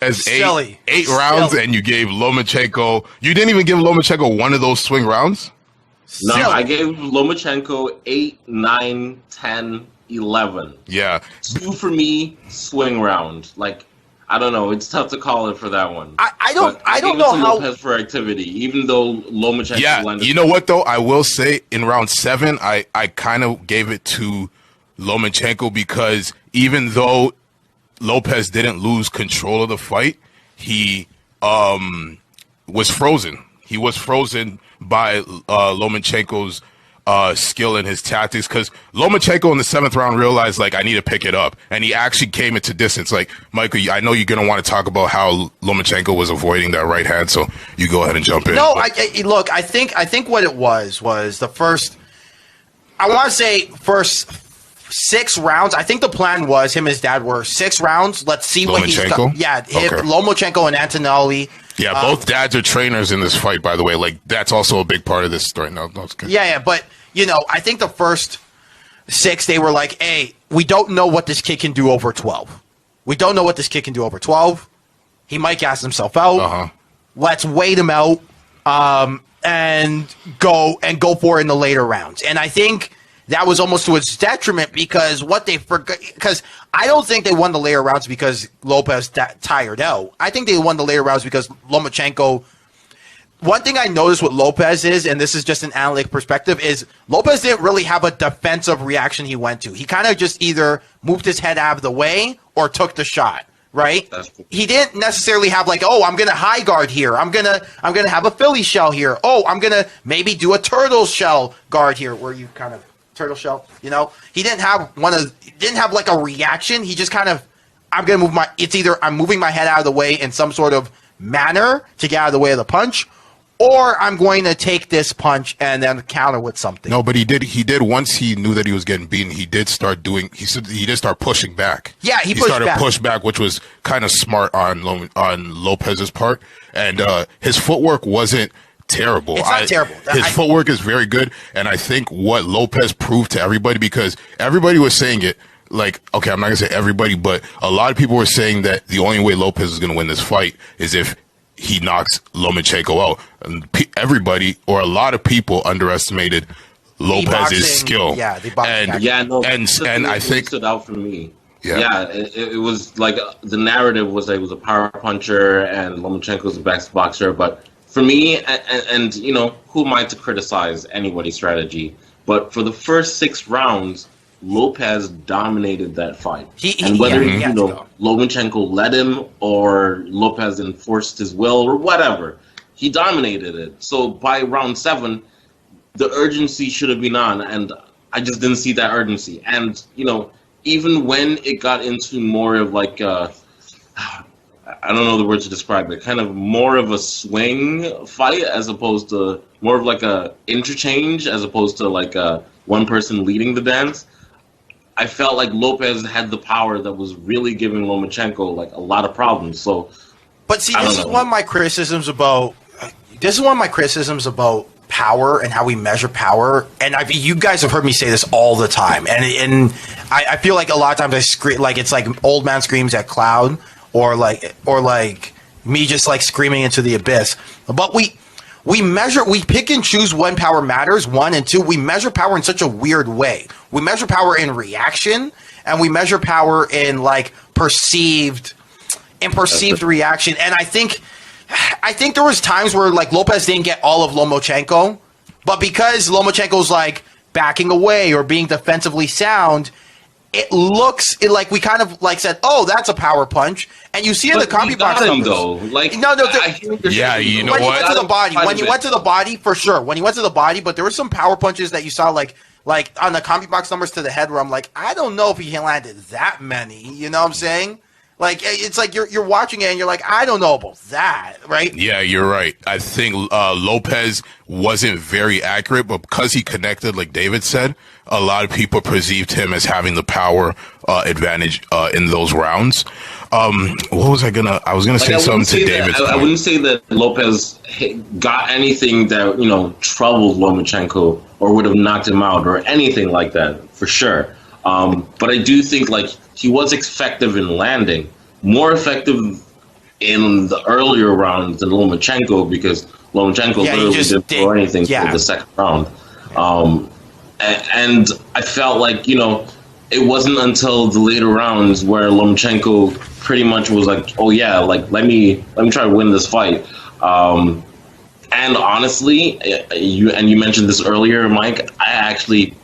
as eight rounds, and you gave Lomachenko. You didn't even give Lomachenko one of those swing rounds. No, I gave Lomachenko 8, 9, 10, 11. Yeah, 2 for me, swing round. Like, I don't know. It's tough to call it for that one. I don't know how Lopez for activity, even though Lomachenko. Yeah, you know what though? I will say in round 7, I kind of gave it to Lomachenko because even though Lopez didn't lose control of the fight, he was frozen. He was frozen by Lomachenko's skill and his tactics, because Lomachenko in the 7th round realized, like, I need to pick it up, and he actually came into distance. Like, Michael, I know you're going to want to talk about how Lomachenko was avoiding that right hand, so you go ahead and jump in. No, look, I think what it was the first, I want to say first 6 rounds. I think the plan was, him and his dad were 6 rounds. Let's see what he's got. Yeah, okay. Lomachenko and Antonelli. Yeah, both dads are trainers in this fight, by the way. Like, that's also a big part of this story. No, it's good. Yeah, but, I think the first 6, they were like, hey, we don't know what this kid can do over 12. We don't know what this kid can do over 12. He might gas himself out. Uh-huh. Let's wait him out and go for it in the later rounds. And I think that was almost to its detriment, because what they forgot, because I don't think they won the later rounds because Lopez tired out. I think they won the later rounds because Lomachenko. One thing I noticed with Lopez is, and this is just an analytic perspective, is Lopez didn't really have a defensive reaction he went to. He kind of just either moved his head out of the way or took the shot, right? He didn't necessarily have like, oh, I'm going to high guard here. I'm gonna have a Philly shell here. Oh, I'm going to maybe do a turtle shell guard here, where you kind of turtle shell, he didn't have like a reaction. He just kind of, it's either I'm moving my head out of the way in some sort of manner to get out of the way of the punch, or I'm going to take this punch and then counter with something. No, but he did once he knew that he was getting beaten, he did start pushing back. Yeah, he started push back, which was kind of smart on Lopez's part, and his footwork wasn't terrible. It's not terrible. His footwork is very good, and I think what Lopez proved to everybody, because everybody was saying it, like, okay, I'm not going to say everybody, but a lot of people were saying that the only way Lopez is going to win this fight is if he knocks Lomachenko out. And everybody, or a lot of people, underestimated Lopez's skill. Yeah, and I think stood out for me. Yeah, it was like the narrative was that he was a power puncher and Lomachenko's a best boxer, but for me, and who am I to criticize anybody's strategy? But for the first 6 rounds, Lopez dominated that fight. Lomachenko led him or Lopez enforced his will or whatever, he dominated it. So by round 7, the urgency should have been on, and I just didn't see that urgency. And even when it got into more of like I don't know the word to describe it, kind of more of a swing fight as opposed to more of like a interchange as opposed to like one person leading the dance, I felt like Lopez had the power that was really giving Lomachenko like a lot of problems. So, but see, this is one of my criticisms about power and how we measure power. And you guys have heard me say this all the time, and I feel like a lot of times I scream, like it's like old man screams at cloud. Or like me just like screaming into the abyss. But we pick and choose when power matters, 1 and 2. We measure power in such a weird way. We measure power in reaction, and we measure power in like perceived reaction. And I think there was times where like Lopez didn't get all of Lomachenko, but because Lomachenko's like backing away or being defensively sound, it looks like we kind of like said, oh, that's a power punch, and you see in the comedy box numbers. Though, like you know what? When he went to the body, for sure. When he went to the body, but there were some power punches that you saw like on the comedy box numbers to the head, where I'm like, I don't know if he landed that many. You know what I'm saying? Like, it's like you're watching it and you're like, I don't know about that, right? Yeah, you're right. I think Lopez wasn't very accurate, but because he connected, like David said, a lot of people perceived him as having the power advantage in those rounds. What was I was gonna say something to David. I wouldn't say that Lopez got anything that troubled Lomachenko or would have knocked him out or anything like that, for sure. But I do think like he was effective in landing, more effective in the earlier rounds than Lomachenko, because Lomachenko literally didn't throw anything for the second round. And I felt like, it wasn't until the later rounds where Lomachenko pretty much was like, oh yeah, like let me try to win this fight. And honestly, you mentioned this earlier, Mike, I actually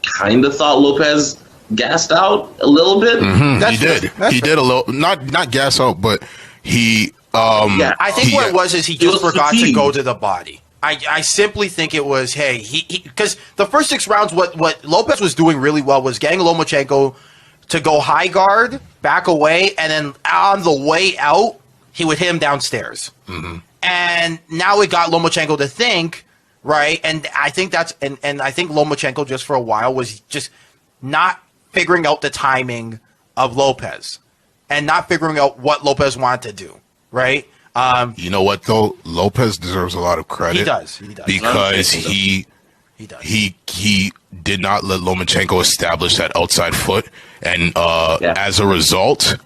kind of thought Lopez gassed out a little bit. Mm-hmm. He did a little, not gas out, but he. I think what it was is he just forgot to go to the body. I simply think it was, because the first 6 rounds, what Lopez was doing really well was getting Lomachenko to go high guard, back away, and then on the way out, he would hit him downstairs. Mm-hmm. And now it got Lomachenko to think, right? And I think and I think Lomachenko just for a while was just not figuring out the timing of Lopez and not figuring out what Lopez wanted to do, right? You know what though? Lopez deserves a lot of credit. He does. Because he did not let Lomachenko establish that outside foot, and as a result,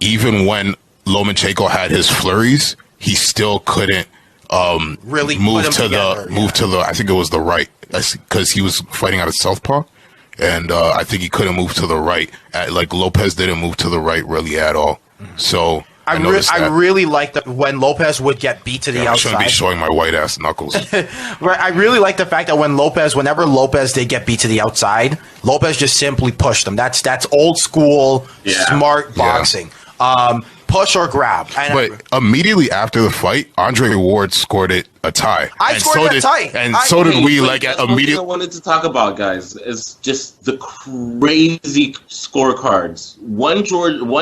even when Lomachenko had his flurries, he still couldn't really move to the. I think it was the right, because he was fighting out of southpaw, and I think he couldn't move to the right. Like Lopez didn't move to the right really at all. So. I really like when Lopez would get beat to the outside. I shouldn't be showing my white ass knuckles. Right, I really like the fact that whenever Lopez did get beat to the outside, Lopez just simply pushed him. That's old school, smart boxing. Push or grab. But immediately after the fight, Andre Ward scored a tie. So did we. Like immediately. I wanted to talk about, guys, is just the crazy scorecards. One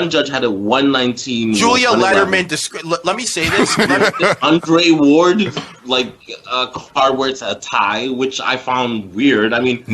judge had a 119. Julia Letterman. Let me say this. Andre Ward, card where it's a tie, which I found weird. I mean,